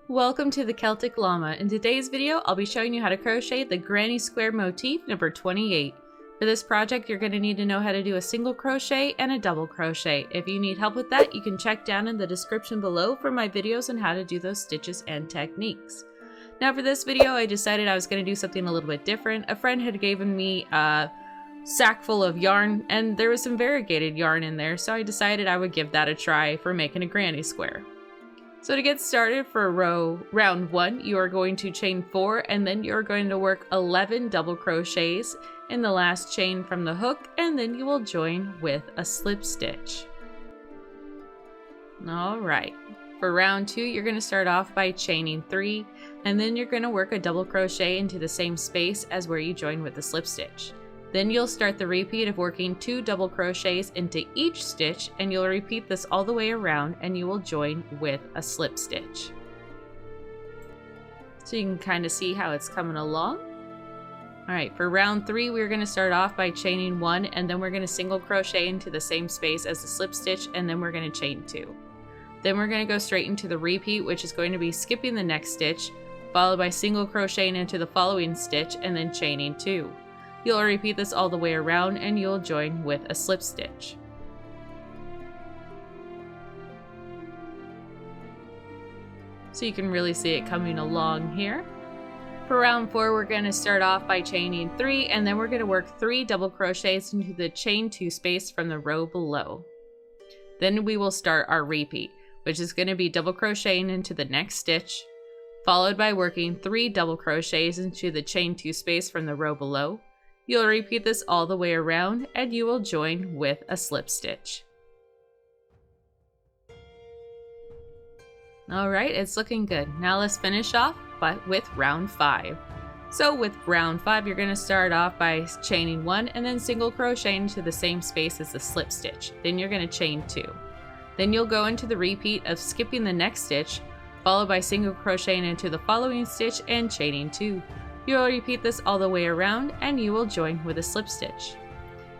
Welcome to the Celtic Llama. In today's video, I'll be showing you how to crochet the Granny Square motif number 28. For this project, you're going to need to know how to do a single crochet and a double crochet. If you need help with that, you can check down in the description below for my videos on how to do those stitches and techniques. Now for this video, I decided I was going to do something a little bit different. A friend had given me a sack full of yarn and there was some variegated yarn in there, so I decided I would give that a try for making a granny square. So to get started for round 1, you are going to chain 4 and then you're going to work 11 double crochets in the last chain from the hook, and then you will join with a slip stitch. Alright, for round 2 you're going to start off by chaining 3 and then you're going to work a double crochet into the same space as where you join with the slip stitch. Then you'll start the repeat of working 2 double crochets into each stitch, and you'll repeat this all the way around and you will join with a slip stitch. So you can kind of see how it's coming along. Alright, for round 3 we're going to start off by chaining 1 and then we're going to single crochet into the same space as the slip stitch, and then we're going to chain 2. Then we're going to go straight into the repeat, which is going to be skipping the next stitch, followed by single crocheting into the following stitch and then chaining 2. You'll repeat this all the way around and you'll join with a slip stitch. So you can really see it coming along here. For round 4, we're going to start off by chaining 3 and then we're going to work 3 double crochets into the chain 2 space from the row below. Then we will start our repeat, which is going to be double crocheting into the next stitch, followed by working 3 double crochets into the chain 2 space from the row below. You'll repeat this all the way around and you will join with a slip stitch. Alright, it's looking good. Now let's finish off with round 5. So with round 5, you're going to start off by chaining 1 and then single crochet into the same space as the slip stitch. Then you're going to chain 2. Then you'll go into the repeat of skipping the next stitch, followed by single crocheting into the following stitch and chaining 2. You'll repeat this all the way around and you will join with a slip stitch.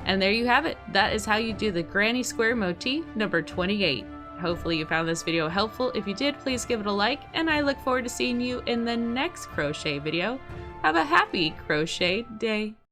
And there you have it. That is how you do the Granny Square motif number 28. Hopefully you found this video helpful. If you did, please give it a like, and I look forward to seeing you in the next crochet video. Have a happy crochet day.